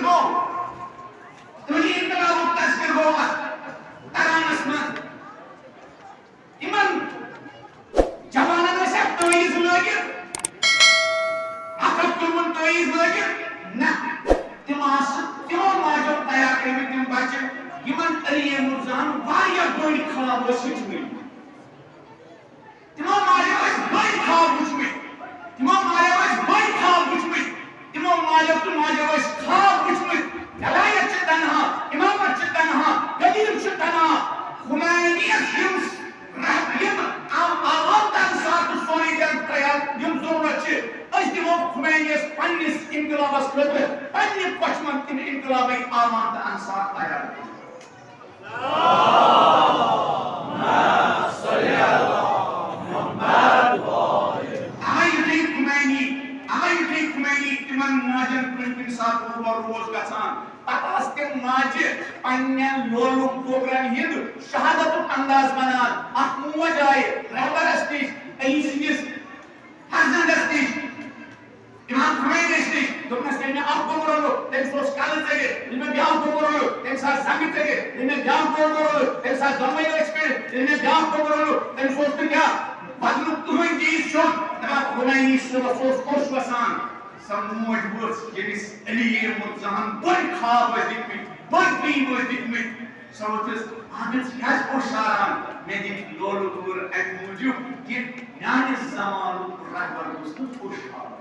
गो तुझी इनकलाब तस्वीर गो तरानस में इमन जवाना में से तोइज लगे अकल तुमन तोइज लगे ना तिमास क्यों माजो तैयार करने तिम बच्चे इमन अलिये मुर्जान वाया बड़ी ख्वाब वसिच में तिमो मारे वस बड़ी ख्वाब बुझ में तिमो मारे वस बड़ी ख्वाब बुझ में तिमो मारे तो मारे वस ख्वाब बुझ में दलायत चतनहा इमामत चतनहा गदीर चतना हुमैनियत हिम्स रहबियत आवाम तन साथ सोनी जन तैयार यम जरूरत छे अस दिमो हुमैनियत पन्निस इनकलाबस खतर पन्नि पछमन तिम इनकलाबै आवाम तन साथ तैयार रोज गसान पतास के माजे पन्नन लोलु प्रोग्राम हिंद शहादत अंदाज बनान अख मोज आए रहबर अस्तिश अईसिस हजन अस्तिश इमाम खुमैनी अस्तिश दोपनस के अख गोमरो तेम सोस काल तगे इमे ब्याह गोमरो तेम सा संग तगे इमे ब्याह गोमरो तेम सा दमय एक्सपेरियंस इमे ब्याह गोमरो तेम सोस के क्या बदलु तुहन जी शो तबा खुमैनी सोस कोश वसान समोज वर्स यदिस अलिये मुर्जान बड़ ख्वाब दिखमी बड़ बीम दिखमी सवतस आदत याज ओशारान में दिन लोलु दूर एक मौजूद कि यानी जमान रहबर दोस्तों खुशहाल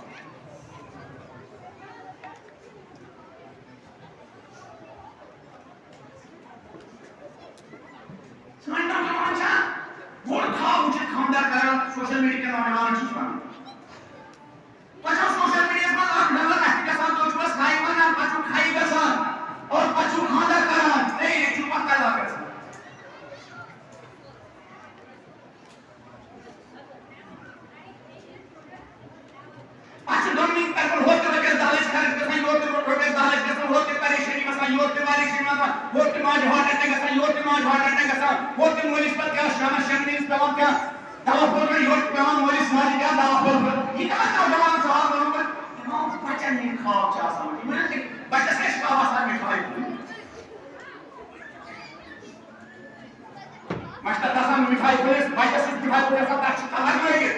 समझना माचा बड़ ख्वाब उचित खानदार करा सोशल मीडिया के नाम चीज बना पछो सोशल मीडिया में आप नंबर रख के साथ तो बस खाई बना पछो खाई गसान और पछो खाना करान ए चुपा करा गसान पछो दोनी पर होते लगे दालिश खरीद के सही होते दालिश के होते परेशानी में सही होते वाली सीमा में होते माज हार्ट अटैक का होते माज हार्ट अटैक का होते मोलिस पर क्या समस्या नहीं पे क्या दवा पर होते पे मोलिस माज क्या दवा पर ये क्या जवान सवाल करूंगा बच्चा नहीं खाओ चाह समझ मैंने बच्चा से खावा सा मिठाई मस्त दासा मिठाई पुलिस बच्चा से मिठाई पुलिस का अच्छी कलर लगे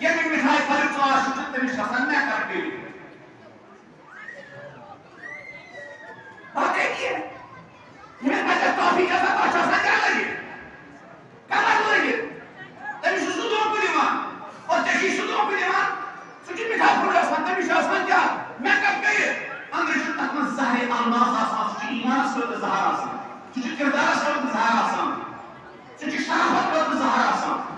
ये भी मिठाई पर तो आशुत तेरे शासन में कर दे बात है ये बच्चा टॉफी का साथ अच्छा सा क्या लगे कलर लगे तेरे सुसुदों को दिमा और तेरी सुसुदों को दिमा सुची मिठाई पुलिस संत भी शासन क्या मैं कब गई अंदर जो तक में ज़ाहिर अल्लाह आसान सुची ईमान से ज़ाहिर आसान सुची किरदार से ज़ाहिर आसान सुची शराफत से ज़ाहिर आसान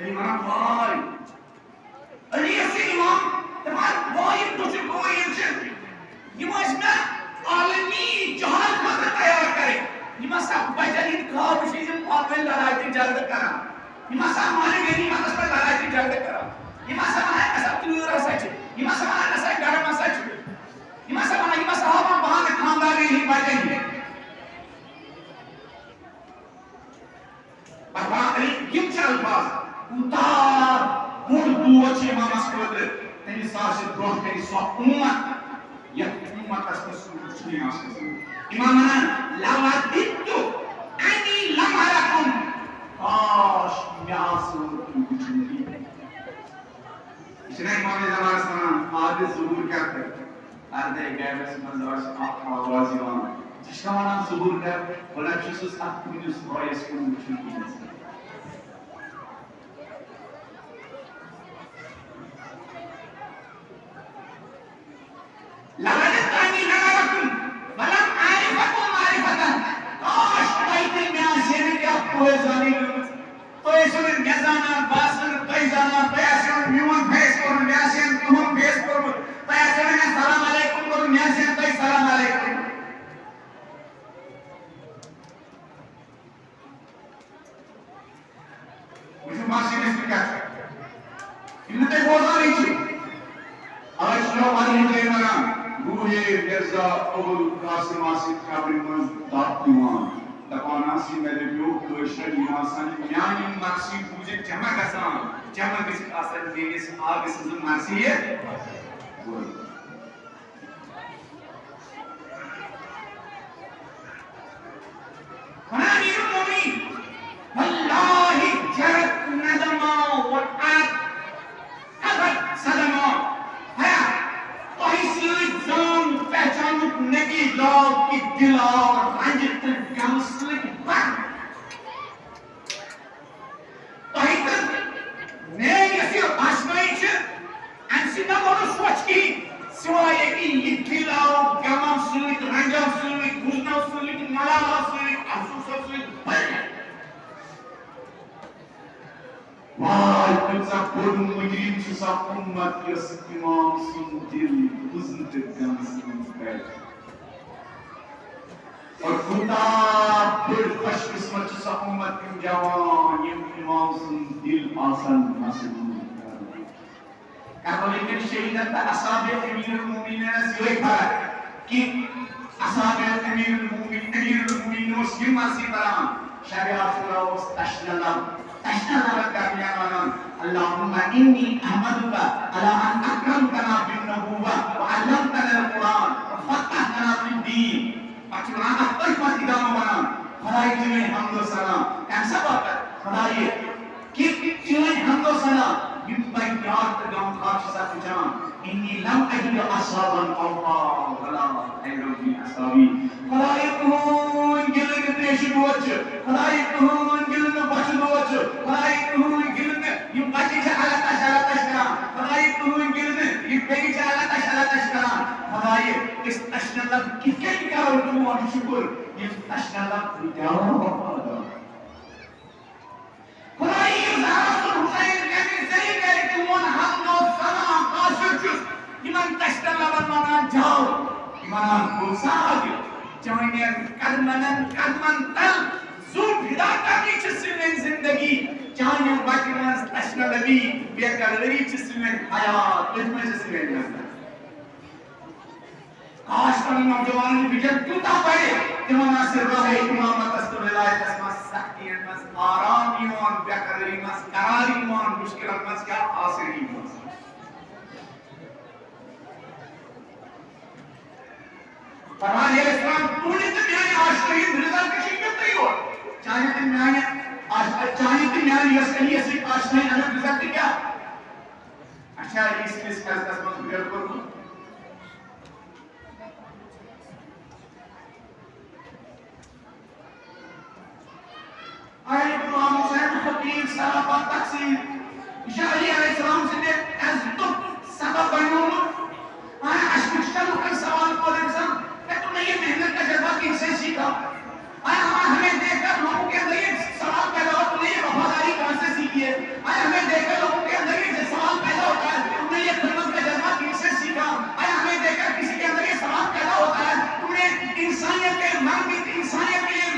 इमाम भाई अली ऐसे इमाम तुम्हारे भाई तुझे कोई ये मसला आलमी जहान का तैयार करे ये मसला बजरी खाब चीज़ पागल लड़ाई की जल्द करा ये मसला मारे गई मसला पर लड़ाई की जल्द करा ये मसला है ऐसा क्लियर सच ये मसला है ऐसा गरम सच ये मसला हम बाहर खानदार ही बजेंगे बाबा अली किम चल पास उतार बुढ़ दुआचे मामस कोदर तेरी सास द्रोह तेरी स्वाउम्मत या उम्मत अस्पष्ट कुछ नहीं आस्ते इमामना लावादित्तु अनि लमहरकुम काश म्यासु कुछ नहीं इसने इमाम ज़माना सना आदि ज़ुहूर करते आधे गैबस मंज़र आवाज़ इमाम जिसका नाम ज़ुहूर कर बोला जिसुस अक्मिनुस रॉयस को मुझे लवलतानी लवलकुम वलम आरिफकुम मारिफतन काश बैठे में आसे ने क्या कोई जानी तो ऐसे में गजाना बासन पैजाना पैसे और ह्यूमन फेस और म्यासे तुम फेस पर पैसे में सलाम अलैकुम और म्यासे तो सलाम अलैकुम मुझे मासी ने क्या इनते बोला नहीं थी आज लो वाली मुझे मना रूहे मिर्जा अबुल कासिम आसिफ काबिल मन दातिमान दपानासी में रिव्यू क्वेश्चन निवासन म्यानी मर्सी पूजे जमा गसान जमा किस आसन देनिस आग सजन मर्सी है Hanir Mumi Wallahi jarat nadama wa'at abad sadama है वही सूरज जान पहचानुक नगी लोग की दिला और रंजित गमस्लिक बन वही तक ने ऐसी आशमाई च अंसिना बोलो सोच की सिवाय की ये दिला और गमस्लिक रंजस्लिक गुजनस्लिक मलास्लिक अफसोसलिक बन Why could a good mudim to supplement your imam sun dil wasn't it Gunson's bed? Or could a good fresh Christmas to supplement in Jawan, you imam sun dil asan nasin. Catholic Shaykh and the Asabi Amir al-Mu'minin as you have ki Asabi Amir al-Mu'minin was Yumasi Baran, Sharia Surah was Tashnallah. Allahumma inni ahmaduka ala an akramtana bin nubuwwah wa 'allamtana al-Quran wa fattahna fid din. Pakcurana tajma idam bana. Khudai jine hamd sana. Kaisa baat hai? Khudai ki jine hamd sana. Yumbai yaad tagam khashisa fijan. Inni lam ajid asaban Allah wala ayrubi asabi. Khudai kuhun gilin deshi duwach. Khudai kuhun gilin bach duwach. Khudai kuhun gilin yum bachi ala tashkara. Khudai kuhun gilin yum begi ala tashkara. Khudai is tashnallah kikai karo tu और शुक्र ये tashnallah जाओ खुदाई ज़ारत हुसैन के सही करे तुम हम दो सलाम काशुचुस इमान tashnallah बनवाना जाओ इमान कुसाग जाने कदमन तल ज़ूट हिदायत की चिस्में ज़िंदगी जाने बाकिमान tashnallah भी बेकरारी चिस्में हयात इतने चिस्में आज कल नौजवानों ने विजन टूटा पड़े जमाना से रहे इमामत अस्तु विलायत मस सख्तियत मस आरामियों बेकरारी मस करारियों मुश्किल मस क्या आसरी मस फरमान ये इस्लाम तूने तो मैंने आज कहीं रिजा की शिकत नहीं हो चाहे तो मैंने यस कहीं ऐसी आज नहीं अलग रिजा की क्या अच्छा इस मस बिल्कुल आये इमाम हुसैन फकीर सहाबा तकसीर जाली अलैहिस्सलाम से ने as तो सबब बनूं आये अशकुशल का सवाल बोले इंसान मैं तुमने ये मेहनत का जज्बा किनसे सीखा आये हमें देखकर लोगों के अंदर ये सवाल पैदा होता तुमने ये वफादारी कहाँ से सीखी है आये हमें देखकर लोगों के अंदर ये सवाल पैदा होता है तुमने ये खिदमत का जज्बा किनसे सीखा आये हमें देखकर किसी के अंदर ये सवाल पैदा होता है तुमने इंसानियत के लिए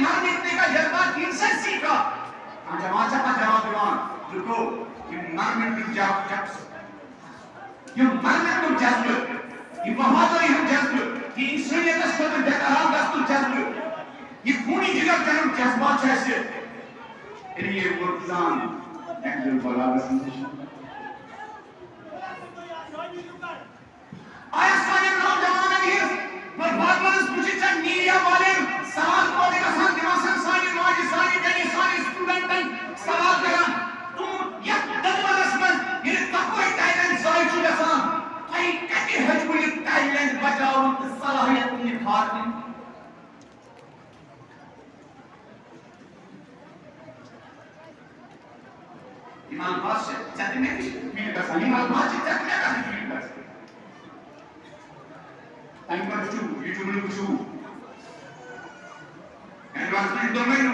मर मिटने का जज्बा किनसे सीखा जमाचा का जवाब दिवान रुको ये मर मिटने की जज्बा ये वफादारी हम जज्बा ये इंसानियत का स्वतः बेकरार दस्तूर जज्बा ये पूरी जगह जन्म जज्बा जैसे ये मुर्तजान एक्चुअल बलागत आया सारे नौजवान हैं बर्बाद मनस पूछे चाहे मीडिया वाले सवाल बोले का सान दिमाग सारे माजी सारे गए सारे स्टूडेंट सवाल करा तुम या दलवरस में ये तकोई टैलेंट जाय चुका सा भाई कति हजबुल टैलेंट बचाओ सलाहियत निखार में इमाम बादशाह चाहते हैं कि मेरे का इमाम बादशाह चाहते हैं कि मेरे का Number 2, YouTube number 2. Advancement domain.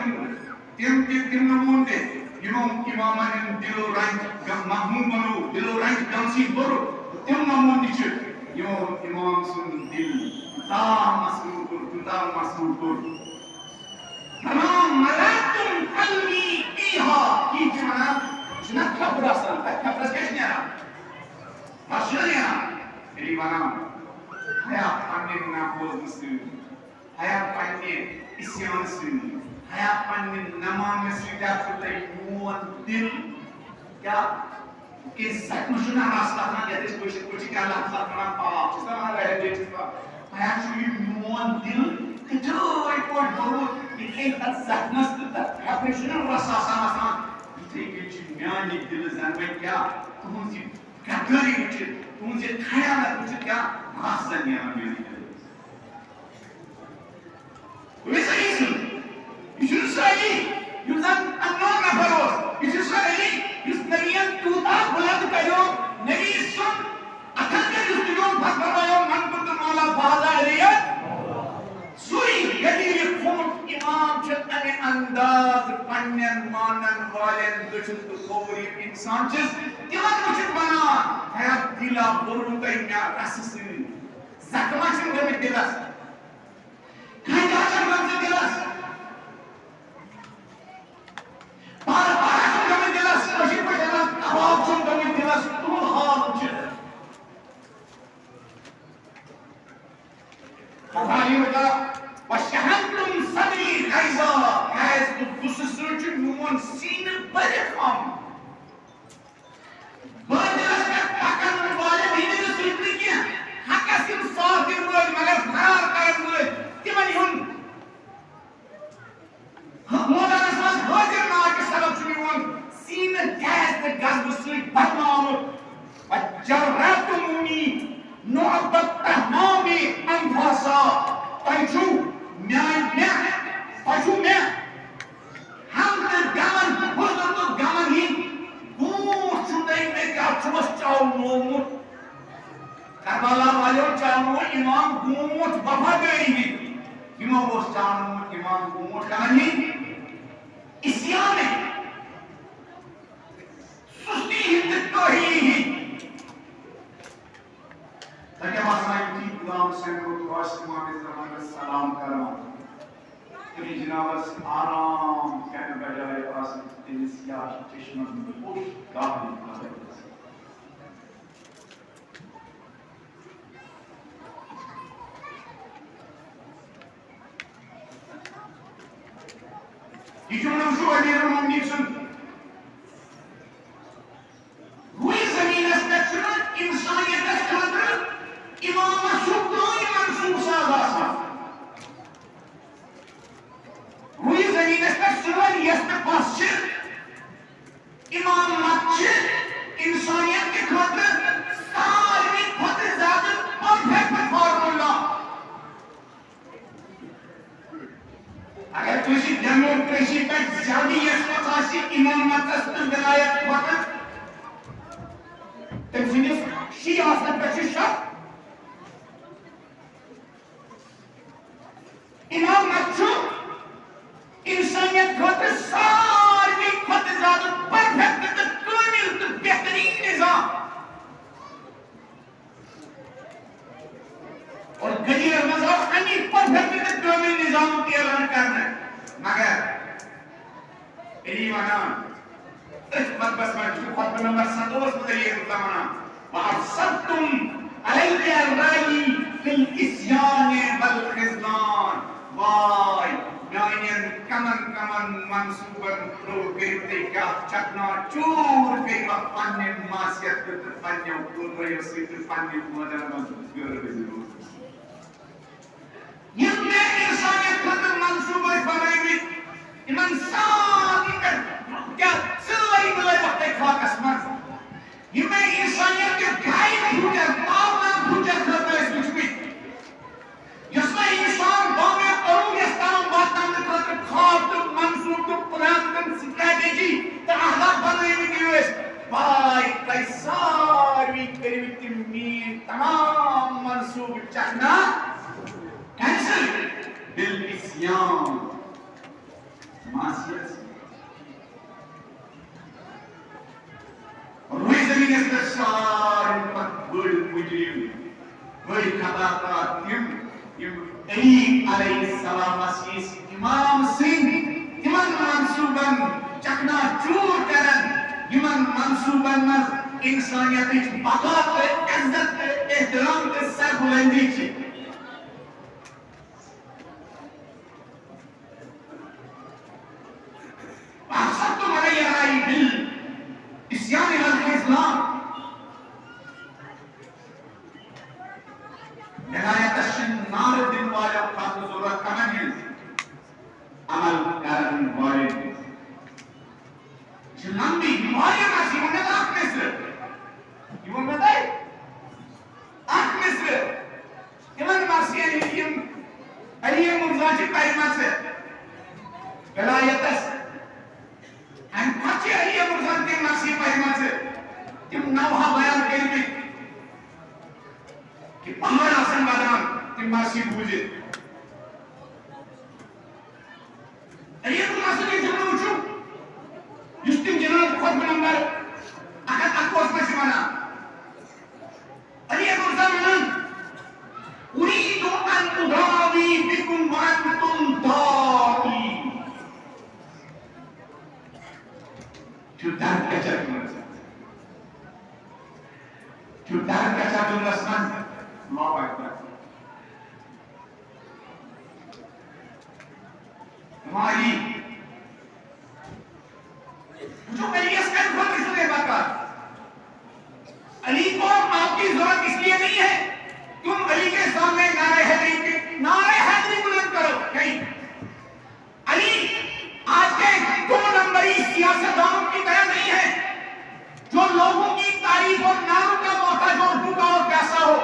Tim namunde. Imam and Dilo rank Mahmoud Manu, Dilo rank Dansi Boro. Tim namundi chip. Imam sun dil. Ta masur. Tamam malatum qalbi iha. Ki jana. Jana kabrasan. Kabras kashnya. Ashnya. Eli mana? Hayat anne napoz musun, hayat anne isyan musun, आया पन्ने नमाज सीधा चुते मोन दिल क्या इज्जत मुझना रास्ता ना जैसे कुछ क्या लाभ करना पाप जिसका हमारा है जिसका आया चुई मोन दिल कितो एक और बहुत ये इज्जत नस्ता है मुझना रास्ता sama इसे कुछ म्यानी दिल जानवे क्या तुमसे कटरी कुछ तुमसे खाया ना कुछ क्या रास्ता नहीं है म्यानी वैसा ही Israeli, yüzden anlamına faros. Israeli, yüz nebiyen tuta bulat kayo, nebi sun akanda yüzüyon patlayo mankutu mala baza eliye. Suri yedi kumut imam çıtane andaz pannen manen valen düşüldü kovri insansız. Dilan uçuk bana hayat dila borundayına rasısı. Zakmaçın demir dilas. Kaydaçın demir dilas. Para kami jelas, masih jelas, awam kami jelas, Tuhan jelas. Kali mereka, wasyahantum sani riza, as tu khususnya nuan sin berekam. Berjelaskan akan wajib ini tu sirrinya, hakasim sahir mulai, magar farar karan mulai, timan hun. Moulana says, Hussain mark sabab chuniwan, seen the gas the gas was sweet, but now, but Jaratumuni, no but Tahmami, and Hasa, Paju, Paju, how the Gaman, what the Gaman he, who should they make out to us chow no Kabala Mayo Chow, Imam Gumut, Babadari, Imam was Chow, Imam Gumut, Kamani. Isyan है सुस्ती हिंदुत्व तो ही ताकि हमारा इनकी गुलाम हुसैन को वास्तिमा में ज़मान में सलाम करा तेरी जनाबस आराम कहने बजाय आसन तेरी सियाह चश्मों में खुश गाली आते Dicono su e dicono Nixon. Lui zamine specchio, insaniyet specchio, imam subdo imam subsazasa. Lui zamine specchio, yeste pasçı, imam matçı, insaniyet ke khatir, sari khatir zaten perfect formula. अगर किसी डेमोक्रेसी का जादी अस्पतासी इमाम मतस्तर बनाया वक्त तंजीनिस शी आसन पे शिक्षा इमाम मच्छू इंसानियत खाते सारी खाते ज़्यादा परफेक्ट तो कामिल तो बेहतरीन निज़ाम और गरीब मज़हब अन्य परफेक्ट तो कामिल निज़ाम की ऐलान करना मगर ini mana bas khutbah nomor 1 dari utama wa afsadtum alayya ar-ra'i fil isyan wal khizlan wai nainen kaman mansuban pro ketika chakna chur ke panne masyat ke panne purwa yosit panne modal mansubur beziru yemne insaniyat khatam mansubai banaimi iman saadikan क्या सही मिले वक्त खाक असमान ये मैं इंसानियत के भाई भूजा पावना भूजा करता है इस बीच में जिसमें इंसान बामे करूँ ये स्थान बातों में करते खाब तो मंसूब तो प्लान तो स्ट्रैटेजी तो आधार बनाने में क्यों है भाई कैसा भी करीब में तमाम मंसूब चखना कैंसिल दिल इस्याम मासियत Ruizamine special pat bud mujrim bud khabarat yum Ali alayhi salam asis imam singh iman mansuban chakna chur karan iman mansuban mas insaniyat ich bakat izzat ihtiram ke sar bulandi chi लंबी वारिया mercy वो में आँख मिस्र ये वो में दाई आँख मिस्र इमन मर्सी अलीम अलीम मुर्जाची पैमाचे विलायतस हम पचे अलीम मुर्जाची मर्सी पैमाचे तिम नवहा बयान करेंगे कि पहाड़ आसन बादाम तिम मर्सी बूझे अलीम मुर्जाची के जन्म उच्चू Justin jenang kuat menambal akan takwas masih mana? Ali Abu Zaman uridu an udawi bikum wa antum da'i. Judar kaca dunia. Judar kaca dunia seman. Allahu Akbar. Mari जो अली असकर खुद इसलिए बता अली को आपकी जरूरत इसलिए नहीं है तुम अली के सामने नारे हैदरी बुलंद करो नहीं अली आज के 2 नंबरी सियासतदानों की तरह नहीं है जो लोगों की तारीफ और नारों का मोहताज और भूखा और प्यासा हो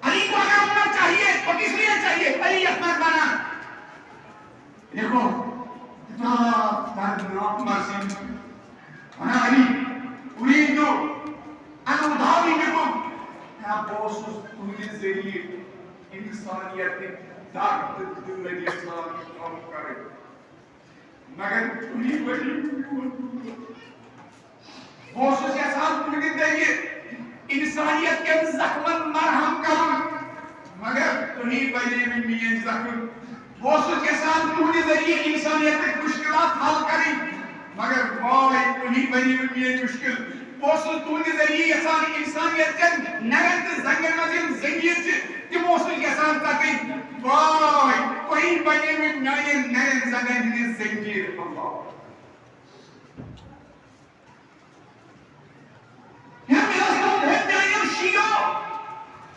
अली को अगर उम्मत चाहिए तो किस लिए चाहिए अली अहमद बना देखो أنا علي أريد أن أضاوي بكم يا بوسوس تنزلي إنسانية دارت الدنيا إسلام كم كره مگر أريد بلي بوسوس يا سام تنزلي إنسانية كم زخمن مرهم كم مگر أريد بلي من مين زخم बोसुत के साथ उन्हीं जरिए इंसानियत की मुश्किलात हल करी मगर वाई उन्हीं बनी हुई ये मुश्किल बोसुत उन्हीं जरिए इंसानियत के नरंत जंगल में जिंदगी की बोसुत के साथ ताकि वाई कोई बनी हुई नए नए जंगल की जिंदगी अल्लाह यार मेरा मेरा शियो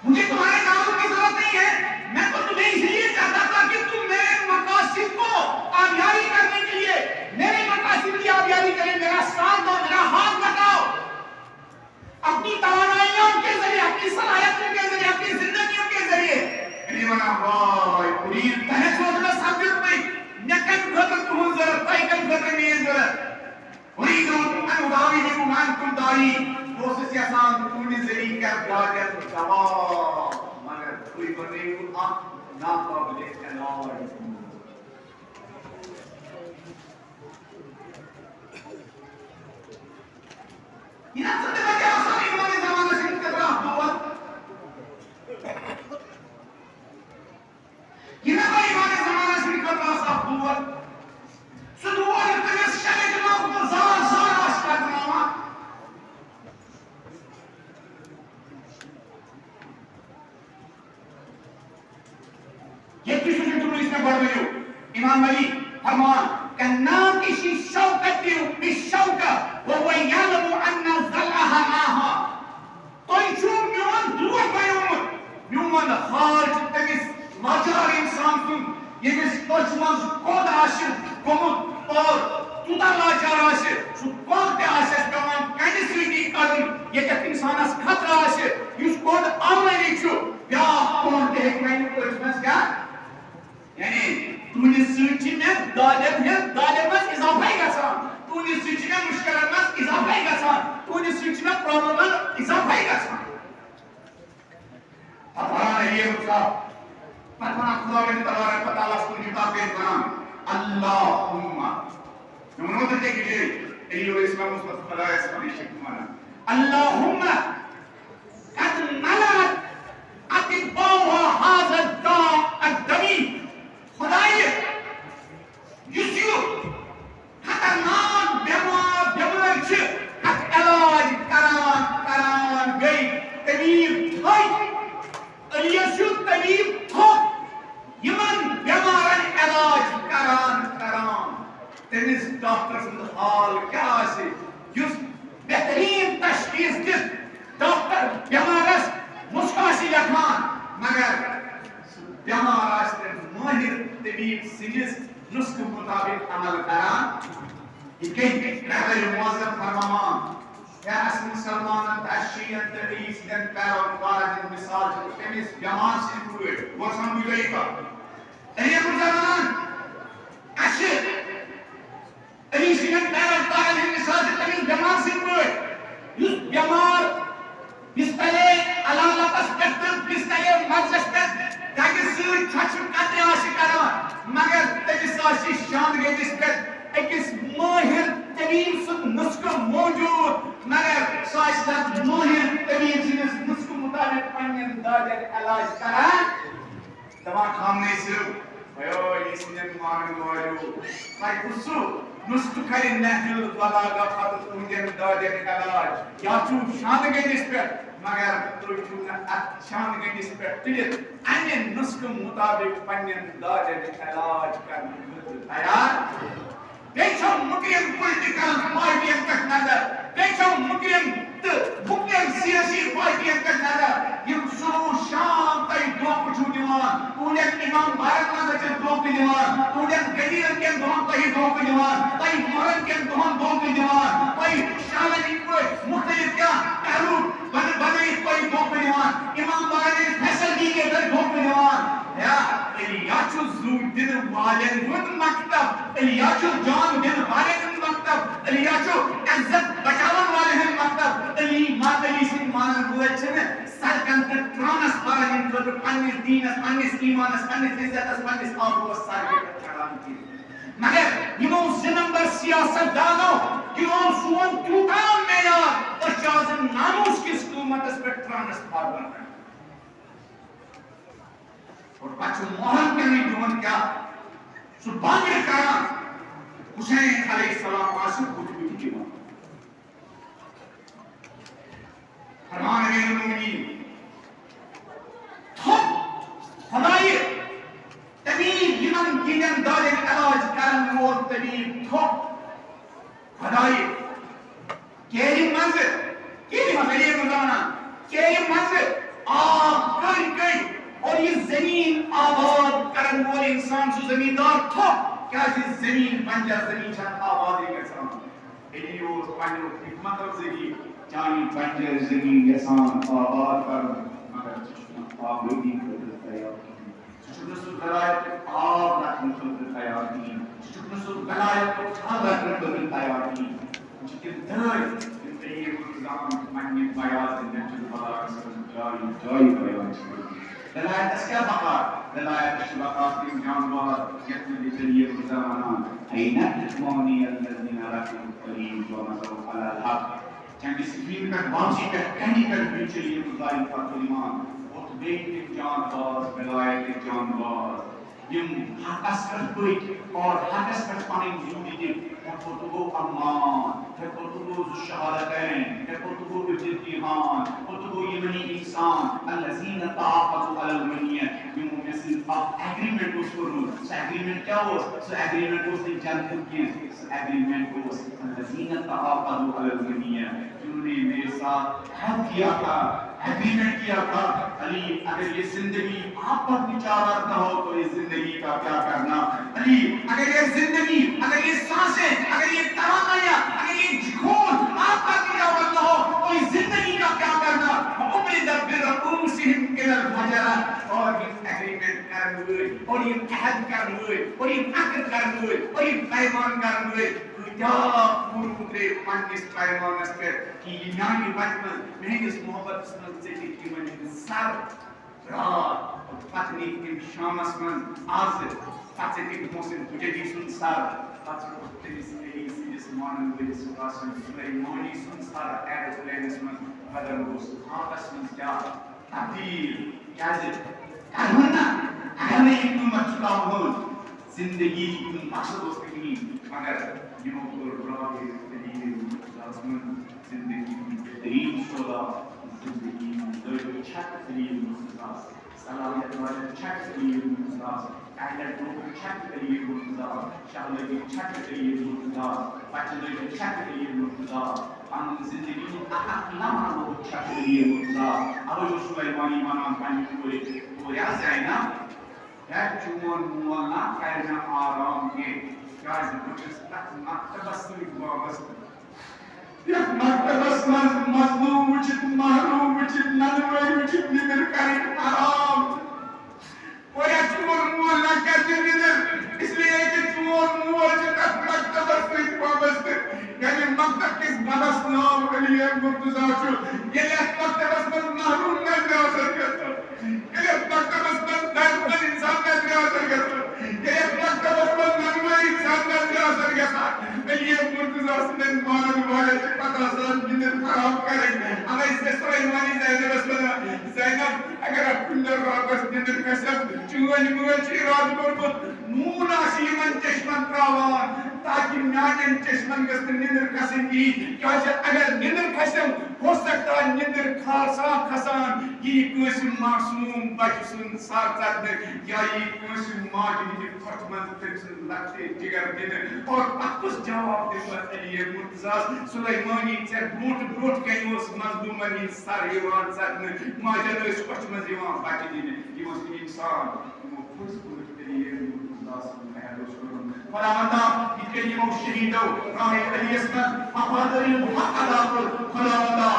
मुझे तुम्हारे नाम की जरूरत नहीं है मैं तो तुम्हें इसलिए चाहता था कि तुम मेरे मकासद को आबियारी करने के लिए मेरे मकासद की आबियारी करें मेरा साथ दो मेरा हाथ बताओ अपनी तवानाइयों के जरिए अपनी सलाहियतों के जरिए अपनी जिंदगियों के जरिए रिवाना भाई पूरी तरह सोचना साबित में नकन खतर तुम जरूरत ताइकन खतर नहीं जरूरत पूरी दो अनुदावी में कुमान तुम दाई प्रोसेस या सान पूरी जरिए कर गाजर दवा कोई बने को आप ना काबिल कलाम ये सत्य बात है आसान इमाम ज़माना से कितना हुआ ये ना इमाम ज़माना से कितना साफ हुआ सुदुआ ने शरीक लोग को ज़ार आशका करना ये किसी ने तुम इसमें बढ़ गए हो इमाम अली फरमान कन्ना किसी शौकती बिशौका वो यालमु अन्ना ज़लहा माहा तो इशू म्यून दुआ बयान म्यून हाल तमिस लाचार इंसान तुम ये मिस तोचमज कोद आशिर कोमुत और तुदा लाचार आशिर सु कोद आशिर कमान कैनिसिटी कदम ये के इंसानस खतरा आशिर युस कोद आमने छु या कोन के एक महीने को इसमें क्या यानी तूने सूची में दालेब में इजाफा ही करता तूने सूची में मुश्किलात में इजाफा ही करता तूने सूची में प्रॉब्लम में इजाफा ही करता अब हमारा ये उसका पता खुदा ने तबारक व तआला की किताब के नाम अल्लाहुम्मा नमोद देखिए ये इसमें मुस्तफा खुदा इसमें शेख माना अल्लाहुम्मा कद मलत अतिबावा हाज़ा दा अदमी खुदाई युसियो खतरनाक बीमार छ हक इलाज करान गई तबीब भाई अलियसु तबीब हो यमन बीमारन इलाज करान तेनिस डॉक्टर सुन हाल क्या से युस बेहतरीन तशखीस दिस डॉक्टर बीमारस मुस्कासी लखमान मगर बीमार माहिर तबीब सिनिस नुस्खे मुताबिक अमल करान Yıkayın, rahmet-i muazzam farmaman. Ya asıl Müslümanın taşıyan teröristlerin perokarının misal temiz yaman sinirli. Borsan büyüğü var. Eğer bu zaman aşı, teröristlerin perokarının misal temiz yaman sinirli. Yüz yaman, biz tale alalas petten, biz tale mazlestten, tagisi çaçıp katı aşıkara. Magar tagisi aşı şan gedisper. Ekis mahir tabib sun nuska mevjud मगर साइंसदान माहिर तबीब since नुस्खे मुताबिक पन्नन दादर इलाज करान दवा खाने से भयो इसने मांग वायो भाई कुसु नुस्खे करे नहजुल बलागा फत उनके दादर इलाज या चू शान के इस पे मगर तो चू शान के इस पे तिले अन्य नुस्खे मुताबिक पन्नन दादर इलाज करने तैयार देखो मुकियम पॉलिटिकल पार्टी का नजर देखो मुकियम मुकियम सियासी पार्टी का नजर ये सुबह शाम तक दो कुछ दीवान उन्हें इमाम भारत में बचे दो के दीवान उन्हें गरीब के दो कहीं दो के दीवान कहीं मरन के दो के दीवान कहीं शामिल कोई मुख्तलिफ क्या पहलू बने कोई दो के दीवान इमाम भारत ने फैसला की के दो के दीवान या याचू ज़ूर दिन वाले गुन मकतब याचू जान दिन वाले गुन मकतब याचू इज्जत बचावन वाले हैं मकतब अली मातली सिंह मान हुए छने सरकन के ट्रांस पारन को पन्निस दीनस पन्निस ईमानस पन्निस इज्जतस पन्निस आबो सारे कराम की मगर यमो नंबर सियासत दानो कियों सुवन टूटाम में यार और शासन नामूस की हुकूमत पे ट्रांस पारन और बच्चों मोहन के नहीं दुमन क्या सुभान के कारण हुसैन अलैहिस्सलाम आसिफ कुछ भी नहीं हुआ फरमान अमीरुल मोमिनीन तो हमारे तबीब जिमन जिनन दाले इलाज करन वो तबीब तो हदाई केरी मंजिल ये मुजाना केरी मंजिल आप कई और ये जमीन आबाद करने वाले इंसान से जमींदार था क्या ये जमीन बंजर जमीन छान आबाद एक इंसान एलियो पानी मतलब जगी जानी बंजर जमीन इंसान आबाद कर मगर आप लोग नहीं तैयार चुटकुले सुन गलायत आप रखने को तैयार नहीं चुटकुले सुन गलायत आप रखने को तैयार नहीं जितने दर इतने ये इंतजाम मानने बयास इंजन बलाग से जाई बयास दलायत अस्का बकार दलायत शुबकात की जानवर यत्न बिजलिए गुजाराना ऐना इस्मानी अल्लज़ीना रखूं करीम व मज़रू अला हक चंगी स्क्रीन पर वांसी पर कहनी कर बिजलिए गुजारी फातिमान उतबे के जानवर दलायत के जानवर यम हकस कर कोई और हकस कर पानी जिंदगी फतुगो अम्मान फतुगो शहादतैन फतुगो इज्तिहान फतुगो यमनी इंसान अल्लज़ीना ताक़तु अलल मनिया यम मिसल ऑफ एग्रीमेंट उस पर एग्रीमेंट क्या हो सो एग्रीमेंट उस दिन जानते हैं एग्रीमेंट उस अल्लज़ीना ताक़तु अलल मनिया जिन्होंने मेरे साथ हद किया था एग्रीमेंट किया था अली अगर ये जिंदगी आप पर विचार ना हो तो इस जिंदगी का क्या करना अली अगर ये जिंदगी अगर ये सांसें अगर ये तरानाया अगर ये खून आप पर विचार ना हो तो इस जिंदगी का क्या करना उम्र दबिर उमसिहिम इलल फजरा और ये एग्रीमेंट करने हुए और ये अहद करने हुए और ये अक़द करने हुए और ये पैमान करने हुए क्या पूरे पन्निस पैमानस पे कि यानी बचपन में इस मोहब्बत से की मैंने सर रात पत्नी की शामस में आज पत्नी की मोहसिन तुझे भी सुन सर पत्नी तेरी इस मानन में सुखासन सुलेमानी सुन सर एरोप्लेन में बदल रोज आपस में क्या तब्दील क्या है कहना हमें इतनी मचुका हो जिंदगी की मकसद उसकी मगर यूं तो राह तरीके जासमन जिंदगी की बेहतरीन शोला जिंदगी दो छत तरीके मुस्तास सलाहियत वाले छत तरीके मुस्तास कायदे दो छत तरीके मुस्तास शामिल की छत तरीके मुस्तास बच्चे की छत तरीके मुस्तास हम जिंदगी में अहम नाम वो छत तरीके मुस्तास अब जो सुलेमानी माना पानी पूरे वो याद है ना है चुमन मुआना करना आराम के Guys, which is maktabas yet maktabas mazlum, which is mahroom, which is nanway, which is neither carrying haram. और या चोर मुआ ना करने निदर इसलिए कि चोर मुआ जब maktabas से वाबस्ते यानी maktab किस बदस नाम के लिए मुर्तजा चो ये maktabas में mahroom ना दिया सरकत ये maktabas में दर्द इंसान ना दिया सरकत ये maktabas में नन्मा इंसान ना दिया सरकत ये मुर्तजा से माना वाले पता सन जिन्हें खराब करेंगे हमें इससे सुलेमानी ज़ैनब अगर आप कुंडर वापस जिन्हें कसब चुवन मुवन चिराग कोर्बत नून आशीमन चश्मन त्रावान ताकि म्याजन चश्मन गस्त निंदर कसेंगी क्या अगर निंदर कसम हो सकता है निंदर खासा खसान ये कोई मासूम बच्चों साथ साथ में या ये कोई माजी की फटमन तक लक्ष्य जिगर देने और आपको जवाब देगा ये मुर्तजा सुलेमानी से ब्रूट कहीं उस मजलूमन ही सारे वान साथ में माजन इस फटमन जीवान बाकी देने ये वो इंसान वो खुद को तेरी मुर्तजा से पहले खुदावंदा इसके लिए वो शहीदों राहे अलीस्मत वफादारी मुहक्कदात खुदावंदा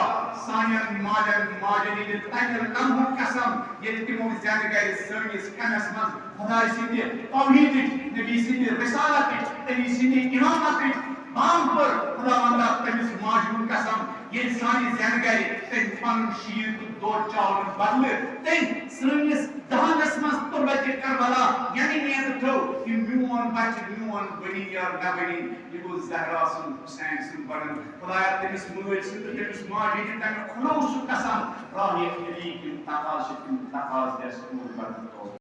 सानियन माजनी ने तंगल लम्हा कसम ये तिमो जानकारी सर्विस कनस मज खुदा सिंदे तौहीद नबी सिंदे रिसालत नबी सिंदे इमामत बाम पर खुदावंदा तमिस माजून कसम ये सानी जानकारी तेन पन शीर दो चावल बदले तेन सर्विस दानस मज तुरबत करबला यानी ने तो कि म्यून बच म्यून बनी या न बनी ये वो ज़हरा सुन हुसैन सुन बरन खुदा तमिस मुल सुन तमिस माजी ने तन खुलो कसम राही अली की तकाश दस मुल बरन